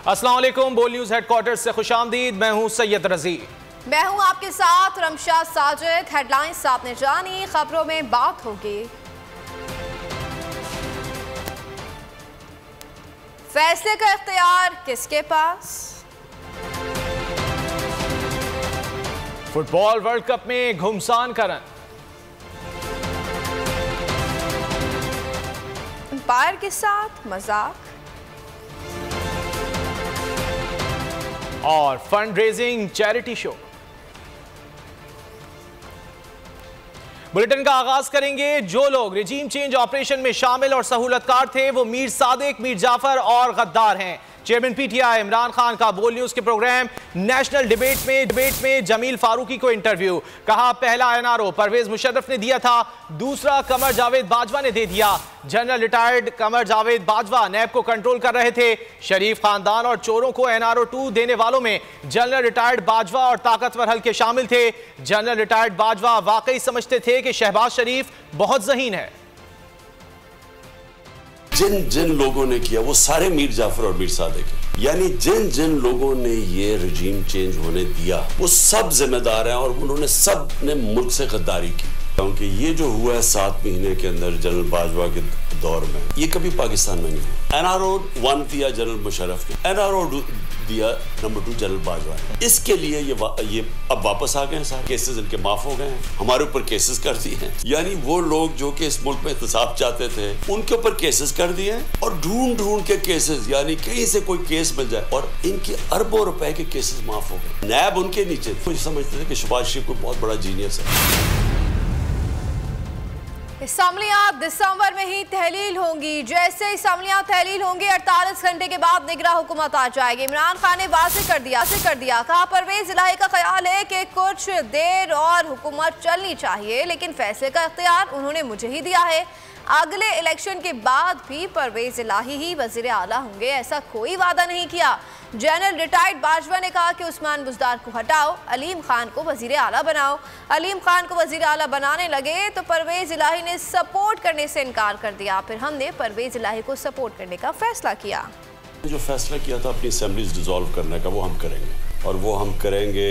अस्सलाम वालेकुम, बोल न्यूज हेडक्वार्टर से खुशामदीद। मैं हूं सैयद रजी। मैं हूं आपके साथ रमशा साजिद। हेडलाइंस आपने जानी, खबरों में बात होगी। फैसले का इख्तियार किसके पास? फुटबॉल वर्ल्ड कप में घुमसान का रन। अंपायर के साथ मजाक और fund raising charity show. Bulletin का आगाज करेंगे। जो लोग रिजीम चेंज ऑपरेशन में शामिल और सहूलतकार थे वो मीर सादिक, मीर जाफर और गद्दार हैं। चेयरमैन पीटीआई इमरान खान का बोल न्यूज के प्रोग्राम नेशनल डिबेट में जमील फारूकी को इंटरव्यू। कहा पहला एनआरओ परवेज मुशर्रफ ने दिया था, दूसरा कमर जावेद बाजवा ने दे दिया। जनरल रिटायर्ड कमर जावेद बाजवा नैब को कंट्रोल कर रहे थे। शरीफ खानदान और चोरों को एनआरओ 2 देने वालों में जनरल रिटायर्ड बाजवा और ताकतवर हल्के शामिल थे। जनरल रिटायर्ड बाजवा वाकई समझते थे कि शहबाज शरीफ बहुत ज़हीन है। जिन जिन लोगों ने किया वो सारे मीर जाफर और मीर सादिक हैं। यानी जिन जिन लोगों ने ये रजीम चेंज होने दिया वो सब जिम्मेदार हैं और उन्होंने सब ने मुल्क से गद्दारी की। क्योंकि ये जो हुआ है 7 महीने के अंदर जनरल बाजवा के दौर में, ये कभी पाकिस्तान में नहीं हुआ। एनआरओ 1 दिया जनरल मुशर्रफ ने, एनआरओ दिया नंबर 2 जनरल बाजवा ने। इसके लिए ये अब वापस आ गए हैं, सारे केसेस इनके माफ हो गए हैं, हमारे ऊपर केसेस कर दिए हैं। यानी वो लोग जो कि इस मुल्क में एहतसाब चाहते थे उनके ऊपर केसेस कर दिए हैं और ढूंढ के केसेस, यानी कहीं से कोई केस मिल जाए और इनके अरबों रुपए के केसेस माफ हो गए। नैब उनके नीचे कुछ समझते थे कि शहबाज शरीफ कोई बहुत बड़ा जीनियस है। असम्बलियां दिसंबर में ही तहलील होंगी। जैसे असम्बलियां तहलील होंगी 48 घंटे के बाद निगरान हुकूमत आ जाएगी। इमरान खान ने वाज़ेह कर दिया। कहा परवेज इलाही का ख्याल है कि कुछ देर और हुकूमत चलनी चाहिए, लेकिन फैसले का इख्तियार उन्होंने मुझे ही दिया है। अगले इलेक्शन के बाद भी परवेज इलाही ही वज़ीर आला होंगे, ऐसा कोई वादा नहीं किया। जनरल रिटायर्ड बाजवा ने कहा कि उस्मान बुज़दार को हटाओ, अलीम खान को वज़ीर आला बनाओ। अलीम खान को वज़ीर आला बनाने लगे तो परवेज इलाही ने सपोर्ट करने से इनकार कर दिया। फिर हमने परवेज इलाही को सपोर्ट करने का फैसला किया। जो फैसला किया था अपनी असेंबलीज डिसॉल्व करने का, वो हम करेंगे और वो हम करेंगे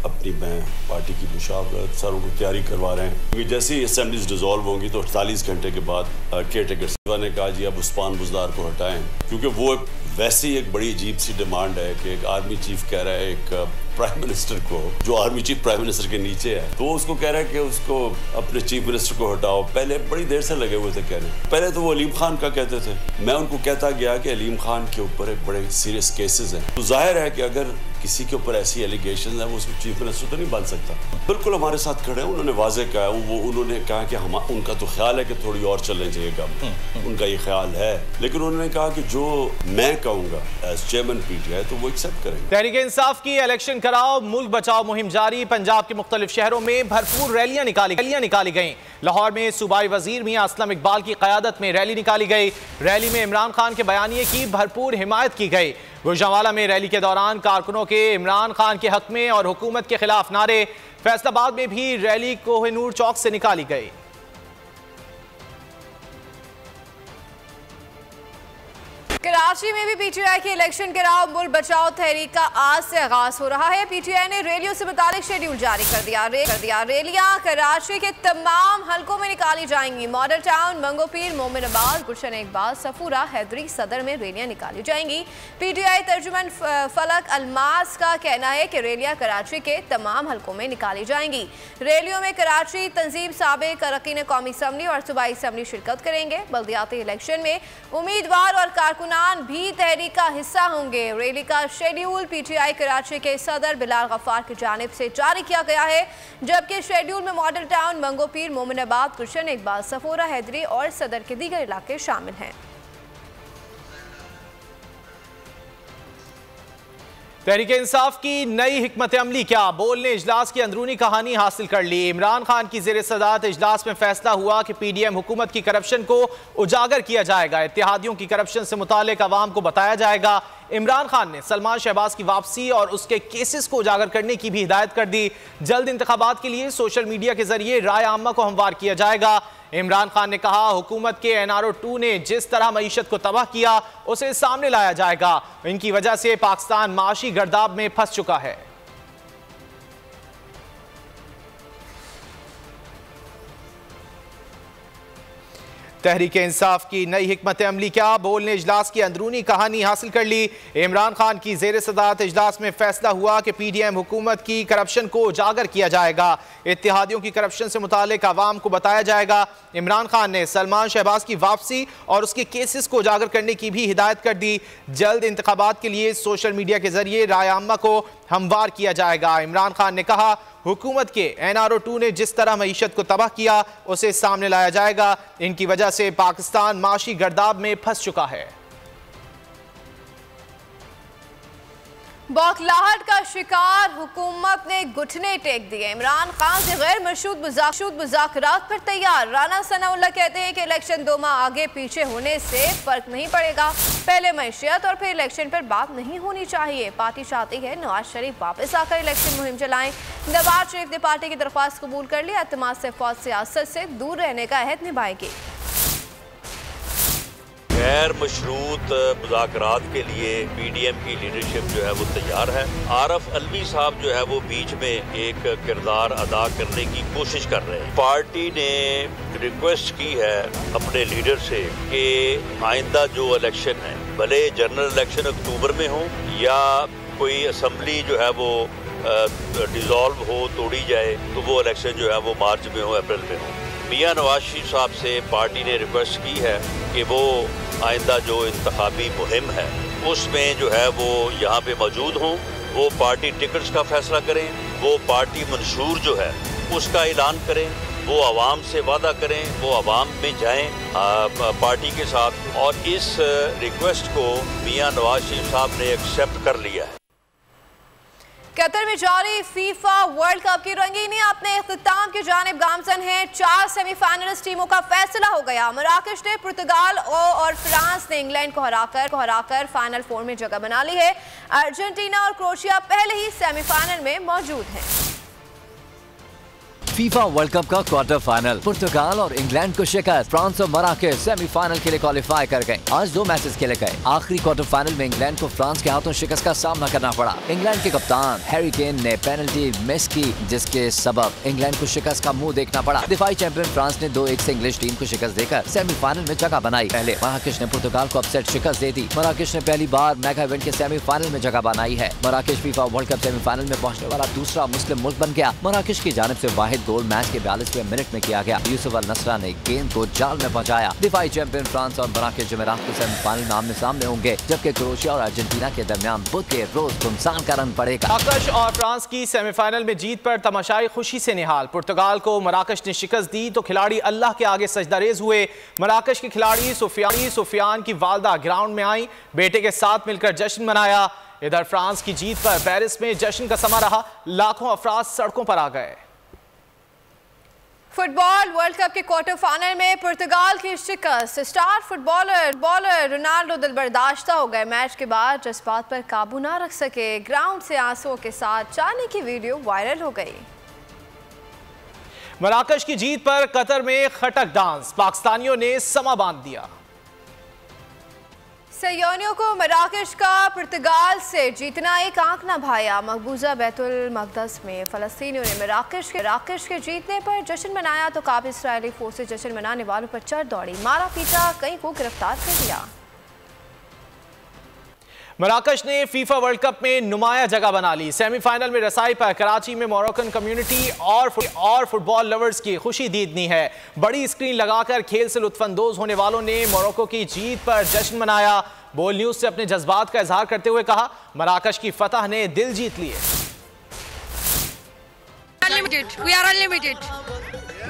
अपनी मैं पार्टी की मुशावरत सारों को तैयारी करवा रहे हैं। क्योंकि जैसे ही असेंबलीज डिसॉल्व होंगी तो 48 घंटे के बाद केयरटेकर ने कहा जी अब उस्मान बुज़दार को हटाएं, क्योंकि वो वैसे ही एक बड़ी अजीब सी डिमांड है कि एक आर्मी चीफ कह रहा है एक प्राइम मिनिस्टर को, जो आर्मी चीफ प्राइम मिनिस्टर के नीचे है, तो उसको कह रहा है कि उसको अपने चीफ मिनिस्टर को हटाओ। पहले बड़ी देर से लगे हुए थे कहने, पहले तो वो अलीम खान का कहते थे, मैं उनको कहता गया कि अलीम खान के ऊपर एक बड़े सीरियस केसेस हैं, तो जाहिर है कि अगर किसी के ऊपर ऐसी एलिगेशन है वो उसको चीफ मिनिस्टर तो नहीं बन सकता। बिल्कुल हमारे साथ खड़े हैं, उन्होंने वाज़ेह कहा, उन्होंने कहा कि उनका तो ख्याल है कि थोड़ी और चलने चाहिए काम, उनका ये ख्याल है, लेकिन उन्होंने कहा कि जो मैं कहूँगा एज चेयरमैन पीटीआई तो वो एक्सेप्ट करेंगे। तहरीक इंसाफ की इलेक्शन कराओ मुल्क बचाओ मुहिम जारी। पंजाब के मुख्तलिफ शहरों में भरपूर रैलियां निकाली गई। लाहौर में सूबाई वजीर मियां असलम इकबाल की क़यादत में रैली निकाली गई। रैली में इमरान खान के बयानिए की भरपूर हिमायत की गई। गुजरांवाला में रैली के दौरान कारकुनों के इमरान खान के हक में और हुकूमत के खिलाफ नारे। फैसलाबाद में भी रैली कोहिनूर चौक से निकाली गई। कराची में भी पीटीआई की इलेक्शन कराओ मुल्क बचाओ तहरीक का आज से आगाज हो रहा है। पीटीआई ने रैलियों से मुतालिक शेड्यूल जारी कर दिया। रैलियां कराची के तमाम हलकों में निकाली जाएंगी। मॉडल टाउन, मंगोपीर, मोमिनाबाद, गुलशन इकबाल, सफूरा, हैदरी, सदर में रैलियां निकाली जाएंगी। पीटीआई तर्जुमान फलक अलमास का कहना है कि रैलियां कराची के तमाम हलकों में निकाली जाएंगी। रैलियों में कराची तंजीम, साबिक अरकान कौमी असम्बली और सूबाई असम्बली शिरकत करेंगे। बल्दियाती इलेक्शन में उम्मीदवार और कारकुनान भी तहरीक का हिस्सा होंगे। रैली का शेड्यूल पीटीआई कराची के सदर बिलाल गफ्फार की जानिब से जारी किया गया है, जबकि शेड्यूल में मॉडल टाउन, मंगोपीर, मोमिनाबाद, गुलशन इकबाल, सफोरा, हैदरी और सदर के दीगर इलाके शामिल हैं। तहरीक इंसाफ की नई हिकमत अमली क्या? बोल ने इजलास की अंदरूनी कहानी हासिल कर ली। इमरान खान की ज़ेर सदारत इजलास में फैसला हुआ कि पीडीएम हुकूमत की करप्शन को उजागर किया जाएगा। इत्तेहादियों की करप्शन से मुताल्लिक अवाम को बताया जाएगा। इमरान खान ने सलमान शहबाज की वापसी और उसके केसेस को उजागर करने की भी हिदायत कर दी। जल्द इंतखाबात के लिए सोशल मीडिया के जरिए राय आमा को हमवार किया जाएगा। इमरान खान ने कहा, हुकूमत के NRO 2 ने जिस तरह मईशत को तबाह किया उसे सामने लाया जाएगा। इनकी वजह से पाकिस्तान माशी गर्दाब में फंस चुका है। तहरीक इंसाफ की नई हिकमत अमली क्या, बोल ने इजलास की अंदरूनी कहानी हासिल कर ली। इमरान खान की जेर सदारत इजलास में फैसला हुआ कि PDM हुकूमत की करप्शन को उजागर किया जाएगा। इत्तेहादियों की करप्शन से मुतालिक आवाम को बताया जाएगा। इमरान खान ने सलमान शहबाज की वापसी और उसके केसेस को उजागर करने की भी हिदायत कर दी। जल्द इंतखाबात के लिए सोशल मीडिया के जरिए राय आम्मा को हमवार किया जाएगा। इमरान खान ने कहा, हुकूमत के NRO 2 ने जिस तरह मईशत को तबाह किया उसे सामने लाया जाएगा। इनकी वजह से पाकिस्तान माशी गर्दाब में फंस चुका है। बौखलाहट का शिकार हुकूमत ने घुटने टेक दिए। इमरान खान से गैर मशरूत मुज़ाकरात पर तैयार। राना सनाउल्लाह कहते हैं कि इलेक्शन 2 माह आगे पीछे होने से फर्क नहीं पड़ेगा, पहले मैशियत और फिर इलेक्शन पर बात नहीं होनी चाहिए। पार्टी चाहती है नवाज शरीफ वापस आकर इलेक्शन मुहिम चलाएं। नवाज शरीफ ने पार्टी की दरख्वास्त कबूल कर लिया। एतमाद से फौज सियासत से दूर रहने का अहद निभाएगी। गैर मशरूत मुज़ाकरात के लिए PDM की लीडरशिप जो है वो तैयार है। आरफ अलवी साहब जो है वो बीच में एक किरदार अदा करने की कोशिश कर रहे हैं। पार्टी ने रिक्वेस्ट की है अपने लीडर से कि आइंदा जो इलेक्शन है, भले जनरल इलेक्शन अक्टूबर में हो या कोई असम्बली जो है वो डिसॉल्व हो, तोड़ी जाए, तो वो इलेक्शन जो है वो मार्च में हो, अप्रैल में हो। मियां नवाज शरीफ साहब से पार्टी ने रिक्वेस्ट की है कि वो आइंदा जो इंतखाबी मुहिम है उसमें जो है वो यहाँ पे मौजूद हों, वो पार्टी टिकट्स का फैसला करें, वो पार्टी मंशूर जो है उसका ऐलान करें, वो आवाम से वादा करें, वो आवाम में जाएं पार्टी के साथ। और इस रिक्वेस्ट को मियां नवाज शरीफ साहब ने एक्सेप्ट कर लिया है। कतर में जारी फीफा वर्ल्ड कप की रंगीनी अपने इख्तिताम की जानिब गामजन है। 4 सेमीफाइनलिस्ट टीमों का फैसला हो गया। मराकश ने पुर्तगाल और फ्रांस ने इंग्लैंड को हराकर फाइनल 4 में जगह बना ली है। अर्जेंटीना और क्रोएशिया पहले ही सेमीफाइनल में मौजूद हैं। फीफा वर्ल्ड कप का क्वार्टर फाइनल, पुर्तगाल और इंग्लैंड को शिकस्त। फ्रांस और मराकश सेमीफाइनल के लिए क्वालिफाई कर गए। आज 2 मैचेस खेले गए। आखिरी क्वार्टर फाइनल में इंग्लैंड को फ्रांस के हाथों शिकस्त का सामना करना पड़ा। इंग्लैंड के कप्तान हैरी केन ने पेनल्टी मिस की, जिसके सबब इंग्लैंड को शिकस्त का मुंह देखना पड़ा। दिफाई चैंपियन फ्रांस ने 2-1 से इंग्लिश टीम को शिकस्त देकर सेमीफाइनल में जगह बनाई। पहले मराकश ने पुर्तगाल को अपसेट शिकस्त दे दी। मराकश ने पहली बार मेगा इवेंट के सेमीफाइनल में जगह बनाई है। मराकश फीफा वर्ल्ड कप सेमीफाइनल में पहुंचने वाला दूसरा मुस्लिम मुल्क बन गया। मराकश की जानिब से वाहिद गोल मैच के 42वें मिनट में किया गया। यूसुफ अल नसरा ने गेंद को जाल में पहुंचाया। दिफाई चैंपियन फ्रांस और मराकश जुमेरात को सेमीफाइनल में आमने सामने होंगे, जबकि क्रोएशिया और अर्जेंटीना के दरमियान बुध के रोज घुमसान का रंग पड़ेगा। मराकश और फ्रांस की सेमीफाइनल में जीत पर तमाशाई खुशी से निहाल। पुर्तगाल को मराकश ने शिकस्त दी तो खिलाड़ी अल्लाह के आगे सजदारेज हुए। मराकश के खिलाड़ी सुफियान की वालदा ग्राउंड में आई, बेटे के साथ मिलकर जश्न मनाया। इधर फ्रांस की जीत पर पेरिस में जश्न का समा रहा। लाखों अफराद सड़कों पर आ गए। फुटबॉल वर्ल्ड कप के क्वार्टर फाइनल में पुर्तगाल की शिकस्त। स्टार फुटबॉलर रोनाल्डो दिलबर्दाश्ता हो गए। मैच के बाद जज्बात पर काबू ना रख सके, ग्राउंड से आंसुओं के साथ जाने की वीडियो वायरल हो गई। मराकश की जीत पर कतर में खटक डांस, पाकिस्तानियों ने समा बांध दिया। सैलानियों को मराकश का पुर्तगाल से जीतना एक आंख न भाया। मकबूजा बैतुल मकदस में फ़लस्तीनियों ने मराकश के जीतने पर जश्न मनाया तो काबिल इसराइली फोर्सेज जश्न मनाने वालों पर चढ़ दौड़ी, मारा पीटा, कई को गिरफ्तार कर लिया। मराकश ने फीफा वर्ल्ड कप में नुमाया जगह बना ली। सेमीफाइनल में रसाई पर कराची में मोरक्कन कम्युनिटी और फुटबॉल लवर्स की खुशी दीदनी है। बड़ी स्क्रीन लगाकर खेल से लुत्फानंदोज होने वालों ने मोरक्को की जीत पर जश्न मनाया। बोल न्यूज से अपने जज्बात का इजहार करते हुए कहा, मराकश की फतह ने दिल जीत लिए। We are unlimited.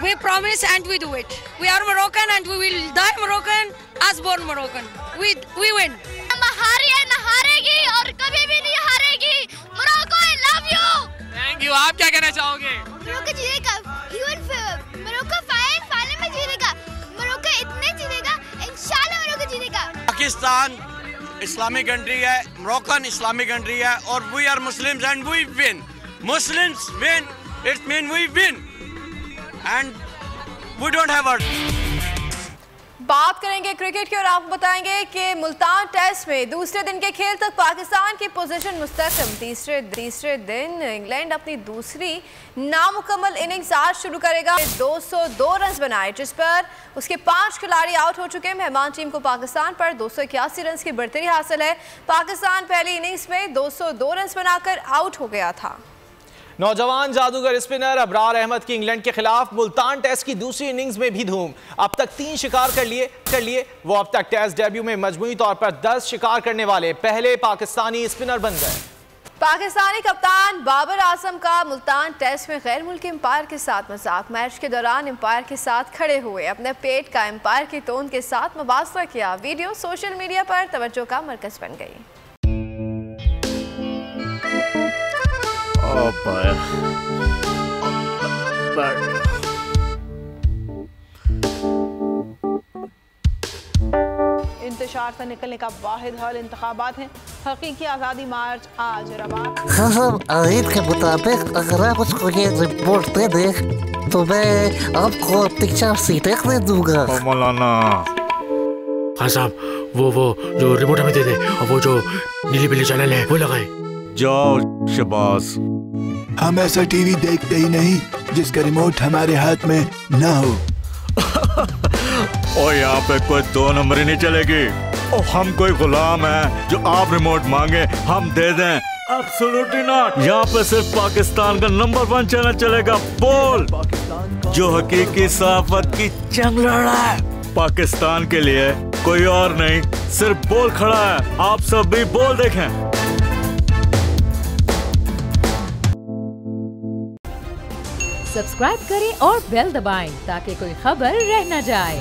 We promise and we do it. We are Moroccan and we will die Moroccan as born Moroccan. We win. हारी है, ना हारेगी और कभी भी नहीं हारेगी। Morocco, I love you. Thank you. आप क्या कहना चाहोगे? मोरक्को जीतेगा। मोरक्को फाइनल में जीतेगा। मोरक्को इतने जीतेगा, इंशाल्लाह मोरक्को जीतेगा। पाकिस्तान इस्लामिक कंट्री है, मोरक्कन इस्लामिक कंट्री है और we are Muslims and we win. Muslims win. It means we win. And we don't have word. बात करेंगे क्रिकेट की और आपको बताएंगे कि मुल्तान टेस्ट में दूसरे दिन के खेल तक पाकिस्तान की पोजीशन मुस्तकम। तीसरे दिन इंग्लैंड अपनी दूसरी नामुकम्मल इनिंग्स आज शुरू करेगा। 202 रन बनाए, जिस पर उसके 5 खिलाड़ी आउट हो चुके हैं। मेहमान टीम को पाकिस्तान पर 281 रन की बढ़तरी हासिल है। पाकिस्तान पहली इनिंग्स में 202 रन बनाकर आउट हो गया था। नौजवान जादूगर स्पिनर अबरार अहमद की इंग्लैंड के खिलाफ मुल्तान टेस्ट की दूसरी इनिंग्स में भी धूम। अब तक 3 शिकार कर लिए। वो अब तक टेस्ट डेब्यू में मजमूई तौर पर 10 शिकार करने वाले पहले पाकिस्तानी स्पिनर बन गए। पाकिस्तानी कप्तान बाबर आजम का मुल्तान टेस्ट में गैर मुल्की एम्पायर के साथ मजाक। मैच के दौरान एम्पायर के साथ खड़े हुए अपने पेट का एम्पायर की टोन के साथ मुबासरा किया। वीडियो सोशल मीडिया पर तवज्जो का मरकज बन गई। इंतशार से निकलने का वाहिद हल इंतखाबात हैं। हकीकी आज़ादी मार्च आज रवात। हाँ, आयत के मुताबिक अगर आप उसको ये रिपोर्ट दे दे तो मैं आपको अपनी 4 सीटें दे दूंगा। मौलाना हाँ साहब, वो जो रिपोर्ट हमें दे दे और वो जो नीली पीली चैनल है वो लगाए। जाओ शबाज। हम ऐसा टीवी देखते ही नहीं जिसका रिमोट हमारे हाथ में ना हो। और यहाँ पे कोई 2 नंबर ही नहीं चलेगी। और हम कोई गुलाम है जो आप रिमोट मांगे हम दे दें? Absolutely not. यहाँ पे सिर्फ पाकिस्तान का नंबर 1 चैनल चलेगा, बोल, जो हकीकी सहाफत की जंग लड़ रहा है। पाकिस्तान के लिए कोई और नहीं, सिर्फ बोल खड़ा है। आप सब भी बोल देखें। सब्सक्राइब करें और बेल दबाएं ताकि कोई खबर रह न जाए।